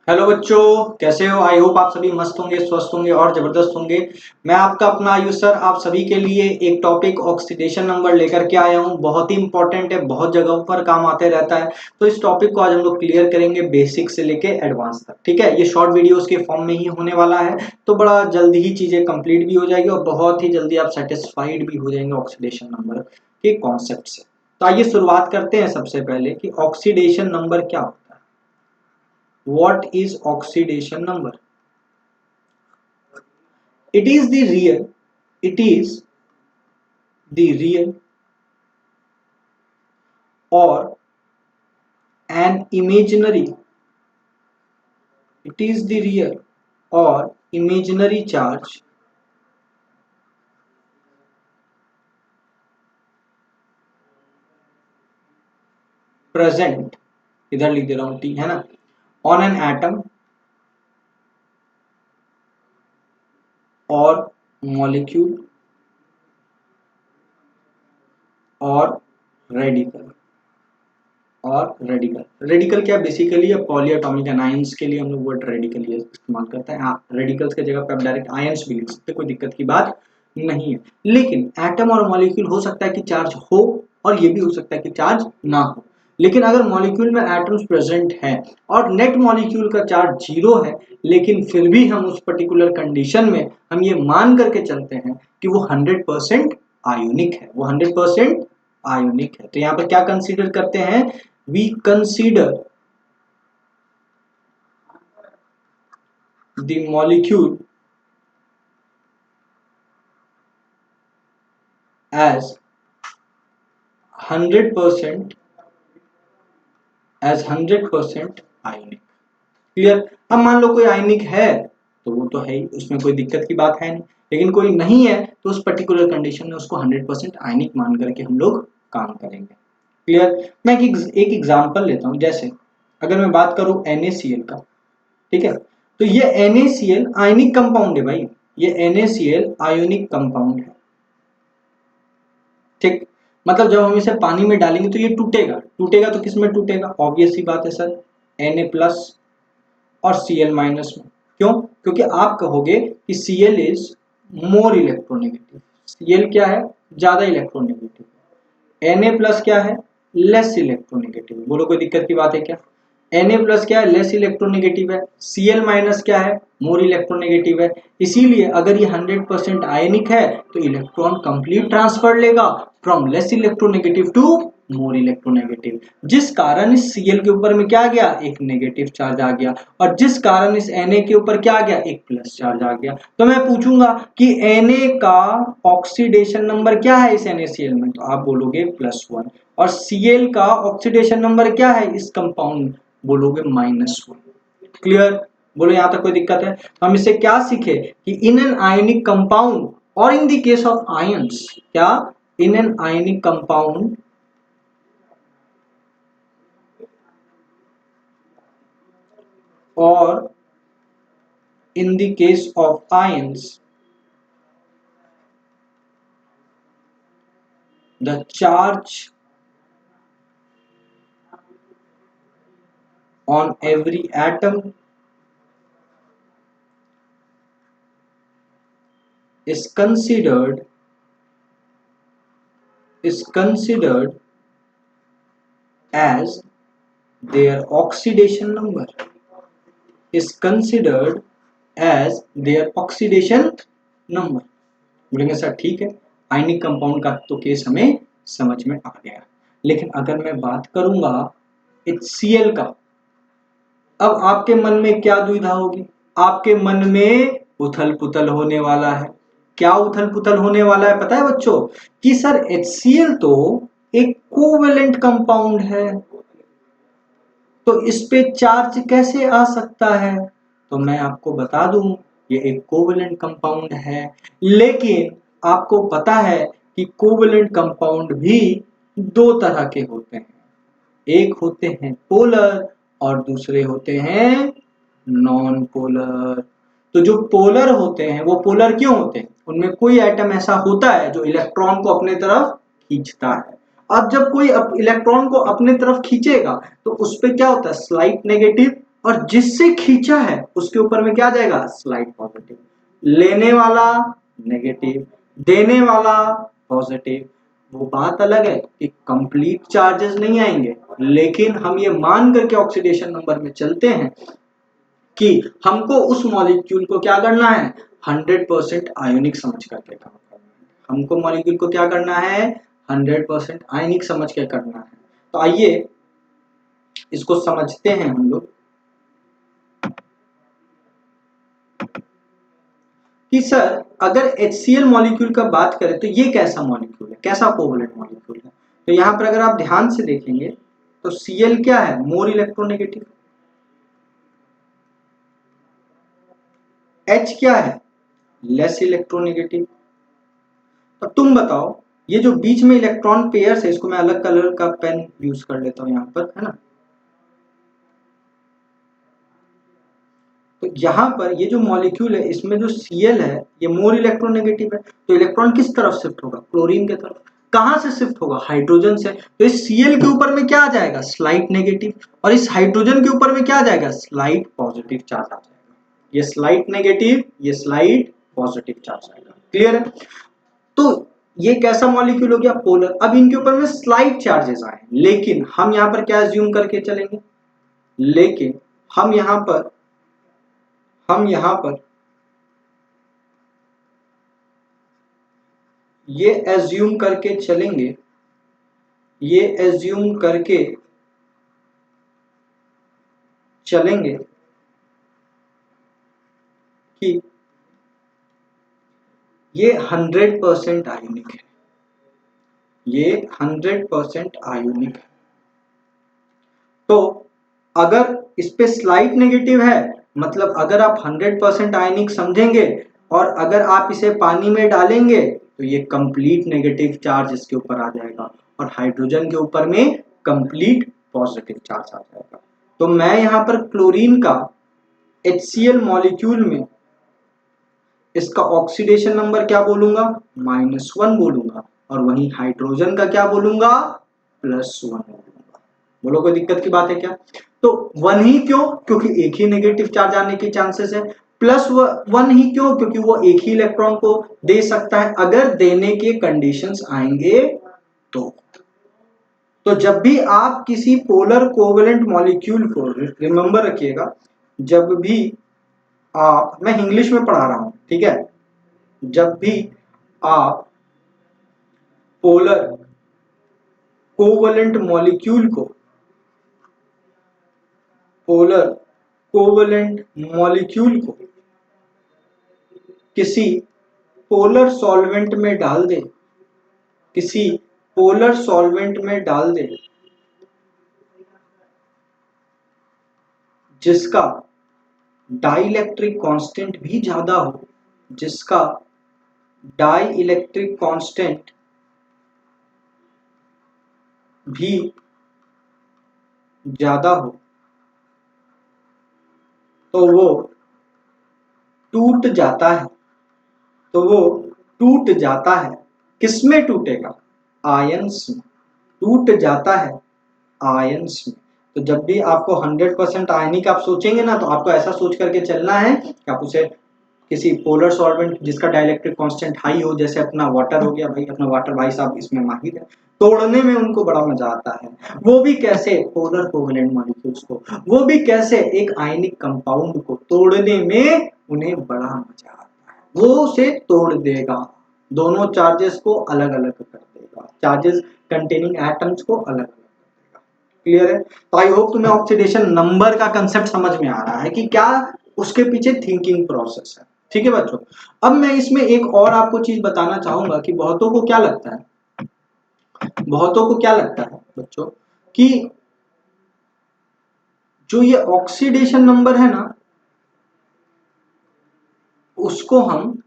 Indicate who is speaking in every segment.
Speaker 1: Hello बच्चों, कैसे हो? आई होप आप सभी मस्त होंगे, स्वस्थ होंगे और जबरदस्त होंगे। मैं आपका अपना आयुष सर आप सभी के लिए एक टॉपिक ऑक्सीडेशन नंबर लेकर के आया हूं। बहुत ही इंपॉर्टेंट है, बहुत जगहों पर काम आते रहता है। तो इस टॉपिक को आज हम लोग क्लियर करेंगे, बेसिक से लेके एडवांस तक। ठीक है, ये शॉर्ट वीडियोस के फॉर्म में ही होने वाला है, तो बड़ा जल्दी ही चीजें कंप्लीट भी हो जाएगी और बहुत ही जल्दी आप सेटिस्फाइड भी हो जाएंगे ऑक्सीडेशन नंबर के कॉन्सेप्ट से। तो आइए शुरुआत करते हैं सबसे पहले कि ऑक्सीडेशन नंबर क्या होता है। What is oxidation number? It is the real, it is the real or an imaginary, it is the real or imaginary charge present, इधर लिख दे रहा हूं टी है ना, on an atom or molecule और रेडिकल। और रेडिकल क्या basically है? पॉली एटॉमिक एनायंस के लिए हम लोग वर्ड रेडिकल इस्तेमाल करते हैं। रेडिकल्स की जगह पे आप डायरेक्ट आयंस भी लिख सकते हैं, कोई दिक्कत की बात नहीं है। लेकिन एटम और मॉलिक्यूल हो सकता है कि चार्ज हो और ये भी हो सकता है कि चार्ज ना हो। लेकिन अगर मॉलिक्यूल में एटम्स प्रेजेंट है और नेट मॉलिक्यूल का चार्ज 0 है, लेकिन फिर भी हम उस पर्टिकुलर कंडीशन में हम ये मान करके चलते हैं कि वो 100% आयोनिक है, वो 100% आयोनिक है। तो यहाँ पर क्या कंसीडर करते हैं? we consider the molecule as 100% ionic. Clear? अब मान लो कोई आयनिक है तो वो तो है ही, उसमें कोई दिक्कत की बात है नहीं। लेकिन कोई नहीं है तो उस पर्टिकुलर कंडीशन में उसको 100% आयनिक मान करके हम लोग काम करेंगे। क्लियर? मैं एक एग्जांपल लेता हूं। जैसे अगर मैं बात करूं NaCl का, ठीक है, तो ये NaCl आयनिक कंपाउंड है भाई, ये NaCl आयोनिक कंपाउंड है। ठीक, मतलब जब हम इसे पानी में डालेंगे तो ये टूटेगा। टूटेगा तो किस में टूटेगा? ऑब्वियस सी बात है सर, Na प्लस और Cl माइनस में। क्यों? क्योंकि आप कहोगे कि Cl is more electronegative. Cl क्या है? ज्यादा इलेक्ट्रोनेगेटिव। Na प्लस क्या है? Less electronegative. बोलो कोई दिक्कत की बात है क्या? Na प्लस क्या है? लेस इलेक्ट्रोनेगेटिव है। Cl माइनस क्या है? मोर इलेक्ट्रोनेगेटिव है। इसीलिए अगर ये 100% आयनिक है तो इलेक्ट्रॉन कंप्लीट ट्रांसफर लेगा from less electronegative to more electronegative, जिस कारण इस Cl के ऊपर में क्या आ गया? एक नेगेटिव चार्ज आ गया, और जिस कारण इस Na के ऊपर क्या आ गया? एक प्लस चार्ज आ गया। तो मैं पूछूंगा कि Na का ऑक्सीडेशन नंबर क्या है इस NaCl में, तो आप बोलोगे +1। और Cl का ऑक्सीडेशन नंबर क्या है इस कंपाउंड में? बोलोगे -1। क्लियर? बोलो यहां तक कोई दिक्कत है? हम इससे क्या सीखे कि इन एन आयनिक कंपाउंड और in the case of ions, क्या in an ionic compound or in the case of ions, the charge on every atom is considered as their oxidation number, is considered as their oxidation number। बोलेंगे sir ठीक है, ionic compound का तो case हमें समझ में आ गया। लेकिन अगर मैं बात करूंगा HCl का, अब आपके मन में क्या दुविधा होगी? आपके मन में उथल पुथल होने वाला है। क्या उथल पुथल होने वाला है पता है बच्चों? कि सर HCl तो एक कोवेलेंट कंपाउंड है, तो इस पे चार्ज कैसे आ सकता है? तो मैं आपको बता दूं, ये एक कोवेलेंट कंपाउंड है। लेकिन आपको पता है कि कोवेलेंट कंपाउंड भी दो तरह के होते हैं, एक होते हैं पोलर और दूसरे होते हैं नॉन पोलर। तो जो पोलर होते हैं वो पोलर क्यों होते हैं? उनमें कोई एटम ऐसा होता है जो इलेक्ट्रॉन को अपने तरफ खींचता है। अब जब कोई इलेक्ट्रॉन को अपने तरफ खींचेगा तो उस पे क्या होता है? स्लाइट नेगेटिव और जिससे खींचा है उसके ऊपर में क्या जाएगा, स्लाइड पॉजिटिव। लेने वाला नेगेटिव, देने वाला पॉजिटिव। वो बात अलग है कि कंप्लीट चार्जेस नहीं आएंगे, लेकिन हम ये मान करके ऑक्सीडेशन नंबर में चलते हैं कि हमको उस मॉलिक्यूल को क्या करना है, 100% आयोनिक समझ करके काम करना है। हमको मॉलिक्यूल को क्या करना है, 100% आयोनिक समझ के करना है। तो आइए इसको समझते हैं हम लोग कि सर अगर HCl मॉलिक्यूल का बात करें तो ये कैसा मॉलिक्यूल है, कैसा कोवलेंट मॉलिक्यूल है। तो यहां पर अगर आप ध्यान से देखेंगे तो Cl क्या है, मोर इलेक्ट्रोनेगेटिव। H क्या है, लेस इलेक्ट्रोनेगेटिव। अब तुम बताओ, ये जो बीच में इलेक्ट्रॉन पेयर्स है, इसको मैं अलग कलर का पेन यूज कर लेता हूं यहां पर, है ना। तो यहां पर ये जो मॉलिक्यूल है इसमें जो Cl है ये मोर इलेक्ट्रोनेगेटिव है, तो इलेक्ट्रॉन किस तरफ शिफ्ट होगा, क्लोरीन की तरफ। कहां से शिफ्ट होगा, हाइड्रोजन से। तो इस Cl के ऊपर में क्या आ जाएगा, स्लाइट नेगेटिव, और इस हाइड्रोजन के ऊपर में क्या आ जाएगा, स्लाइट पॉजिटिव चार्ज आ जाएगा। ये स्लाइट नेगेटिव, ये स्लाइट पॉजिटिव चार्ज आएगा। क्लियर है। तो ये कैसा मॉलिक्यूल हो गया, पोलर। अब इनके ऊपर में स्लाइट चार्जेस आए, लेकिन हम यहां पर क्या एज्यूम करके चलेंगे, लेकिन हम यहां पर ये एज्यूम करके चलेंगे, ये एज्यूम करके चलेंगे कि ये 100% आयोनिक है, ये 100% आयोनिक है। तो अगर इस पे स्लाइट नेगेटिव है, मतलब अगर आप 100% आयनिक समझेंगे और अगर आप इसे पानी में डालेंगे तो ये कंप्लीट नेगेटिव चार्ज इसके ऊपर आ जाएगा और हाइड्रोजन के ऊपर में कंप्लीट पॉजिटिव चार्ज आ जाएगा। तो मैं यहां पर क्लोरीन का HCl मॉलिक्यूल में इसका ऑक्सीडेशन नंबर क्या बोलूंगा, -1 बोलूंगा, और वहीं हाइड्रोजन का क्या बोलूंगा, +1 बोलूंगा। बोलो कोई दिक्कत की बात है क्या। तो 1 ही क्यों, क्योंकि एक ही नेगेटिव चार्ज आने के चांसेस है। +1 ही क्यों, क्योंकि वो एक ही इलेक्ट्रॉन को दे सकता है, अगर देने के कंडीशंस आएंगे तो। तो जब भी आप किसी पोलर कोवेलेंट मॉलिक्यूल को, रिमेंबर रखिएगा, जब भी आप, मैं इंग्लिश में पढ़ा रहा हूं, ठीक है, जब भी आप पोलर कोवेलेंट मॉलिक्यूल को, पोलर कोवेलेंट मॉलिक्यूल को किसी पोलर सॉल्वेंट में डाल दे, किसी पोलर सॉल्वेंट में डाल दे जिसका डाइलेक्ट्रिक कांस्टेंट भी ज्यादा हो, जिसका डाई इलेक्ट्रिक कांस्टेंट भी ज्यादा हो, तो वो टूट जाता है, तो वो टूट जाता है। किसमें टूटेगा, आयंस में टूट जाता है, आयंस में। तो जब भी आपको 100% आयनिक आप सोचेंगे ना, तो आपको ऐसा सोच करके चलना है कि आप उसे किसी पोलर सॉल्वेंट जिसका डाइलेक्ट्रिक कांस्टेंट हाई हो, जैसे अपना वाटर हो गया, भाई अपना वाटर भाई साहब इसमें माहिर है, तोड़ने में उनको बड़ा मजा आता है। वो भी कैसे, पोलर कोवेलेंट मॉलिक्यूल्स को, वो भी कैसे, एक आयनिक कंपाउंड को तोड़ने में उन्हें बड़ा मजा आता है। वो उसे तोड़ देगा, दोनों चार्जेस को अलग अलग कर देगा, चार्जेस कंटेनिंग एटम्स को अलग अलग कर देगा। क्लियर है। तो आई होप तुम्हें ऑक्सीडेशन नंबर का कंसेप्ट समझ में आ रहा है कि क्या उसके पीछे थिंकिंग प्रोसेस है। ठीक है बच्चों। अब मैं इसमें एक और आपको चीज बताना चाहूंगा कि बहुतों को क्या लगता है, बहुतों को क्या लगता है बच्चों, कि जो ये ऑक्सीडेशन नंबर है ना, उसको हम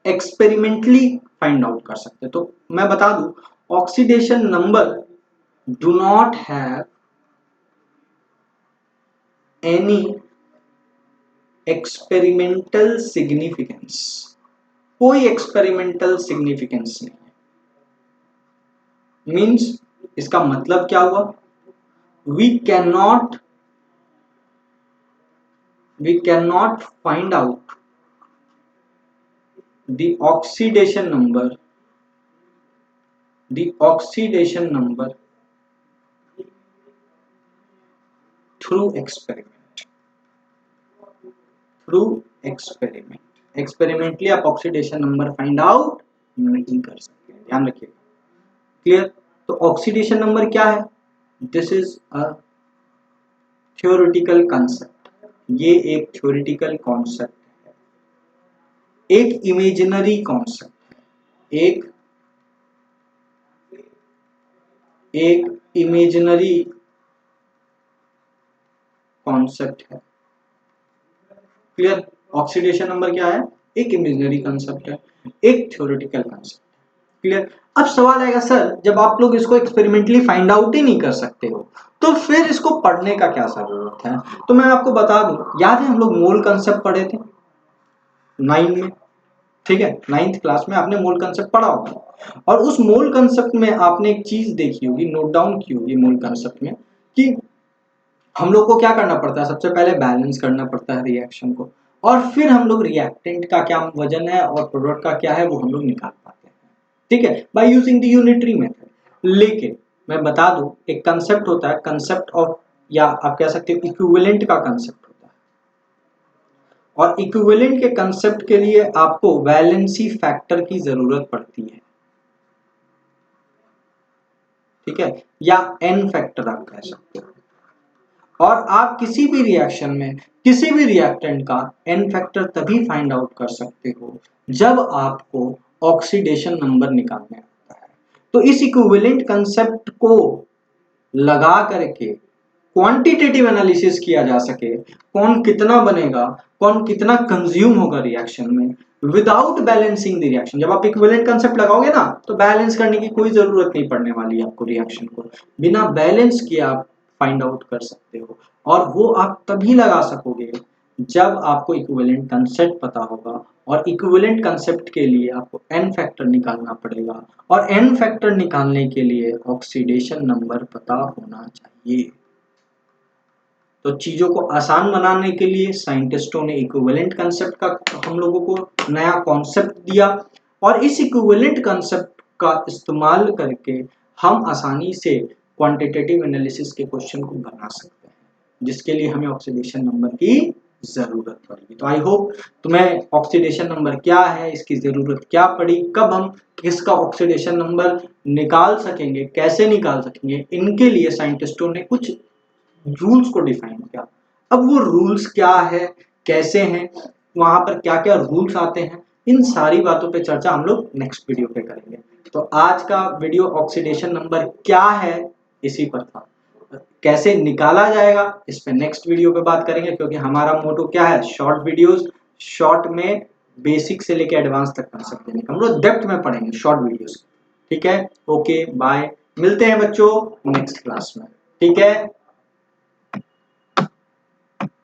Speaker 1: एक्सपेरिमेंटली फाइंड आउट कर सकते हैं। तो मैं बता दूं, oxidation number do not have any experimental significance, कोई एक्सपेरिमेंटल सिग्निफिकेंस नहीं है। मीन्स इसका मतलब क्या हुआ, we can not we cannot find out the oxidation number through experimentally आप ऑक्सीडेशन नंबर फाइंड आउट नहीं कर सकते, ध्यान रखिएगा। क्लियर? तो ऑक्सीडेशन नंबर क्या है? This is a theoretical concept, ये एक थ्योरेटिकल कॉन्सेप्ट है, एक इमेजिनरी कॉन्सेप्ट है, एक इमेजिनरी कॉन्सेप्ट है। क्लियर? ऑक्सीडेशन नंबर क्या है? एक इमेजिनरी कंसेप्ट है, एक थ्योरेटिकल कंसेप्ट। क्लियर? अब सवाल आएगा सर जब आप लोग इसको एक्सपेरिमेंटली फाइंड आउट ही नहीं कर सकते हो तो फिर इसको पढ़ने का क्या जरूरत है? तो मैं आपको बता दूं, याद है हम लोग मोल कंसेप्ट पढ़े थे 9 में, ठीक है, 9th क्लास में आपने मोल कंसेप्ट पढ़ा होगा, और उस मोल कंसेप्ट में आपने एक चीज देखी होगी, नोट डाउन की होगी मोल कंसेप्ट में, कि हम लोग को क्या करना पड़ता है, सबसे पहले बैलेंस करना पड़ता है रिएक्शन को, और फिर हम लोग रिएक्टेंट का क्या वजन है और प्रोडक्ट का क्या है वो हम लोग निकाल पाते हैं, ठीक है, by using the unitary method. लेकिन मैं बता दूं एक कंसेप्ट होता है, कंसेप्ट ऑफ, या आप कह सकते हो इक्विवेलेंट का कंसेप्ट होता है, और इक्विवेलेंट के कंसेप्ट के लिए आपको वैलेंसी फैक्टर की जरूरत पड़ती है, ठीक है, या एन फैक्टर आप कह सकते हो। और आप किसी भी रिएक्शन में किसी भी रिएक्टेंट का एन फैक्टर तभी फाइंड आउट कर सकते हो जब आपको ऑक्सीडेशन नंबर निकालना होता है। तो इस इक्विवेलेंट कंसेप्ट को लगा करके क्वांटिटेटिव एनालिसिस किया जा सके, कौन कितना बनेगा, कौन कितना कंज्यूम होगा रिएक्शन में, विदाउट बैलेंसिंग द रिएक्शन। जब आप इक्विवेलेंट कंसेप्ट लगाओगे ना तो बैलेंस करने की कोई जरूरत नहीं पड़ने वाली है आपको, रिएक्शन को बिना बैलेंस किए आप फाइंड आउट कर सकते हो, और वो आप तभी लगा सकोगे जब आपको इक्विवेलेंट कंसेप्ट पता होगा, और इक्विवेलेंट कंसेप्ट के लिए आपको एन फैक्टर निकालना पड़ेगा, और एन फैक्टर निकालने के लिए ऑक्सीडेशन नंबर पता होना चाहिए। तो चीजों को आसान बनाने के लिए साइंटिस्टों ने इक्विवेलेंट कंसेप्ट का हम लोगों को नया कॉन्सेप्ट दिया, और इस इक्विवेलेंट कंसेप्ट का इस्तेमाल करके हम आसानी से क्वांटिटेटिव एनालिसिस के क्वेश्चन को बना सकते हैं, जिसके लिए हमें ऑक्सीडेशन नंबर की जरूरत पड़ेगी। तो आई होप तुम्हें ऑक्सीडेशन नंबर क्या है, इसकी जरूरत क्या पड़ी, कब हम किसका ऑक्सीडेशन नंबर निकाल सकेंगे, कैसे निकाल सकेंगे, इनके लिए साइंटिस्टों ने कुछ रूल्स को डिफाइन किया। अब वो रूल्स क्या है, कैसे हैं, वहां पर क्या क्या रूल्स आते हैं, इन सारी बातों पे चर्चा हम लोग नेक्स्ट वीडियो पे करेंगे। तो आज का वीडियो ऑक्सीडेशन नंबर क्या है इसी पर था, कैसे निकाला जाएगा इस पे नेक्स्ट वीडियो पे बात करेंगे, क्योंकि हमारा मोटो क्या है, शॉर्ट वीडियोस, शॉर्ट में बेसिक से लेके एडवांस तक कंसेप्ट देने का, हम लोग डेप्थ में पढ़ेंगे शॉर्ट वीडियोस। ठीक है, ओके बाय, मिलते हैं बच्चों नेक्स्ट क्लास में। ठीक है।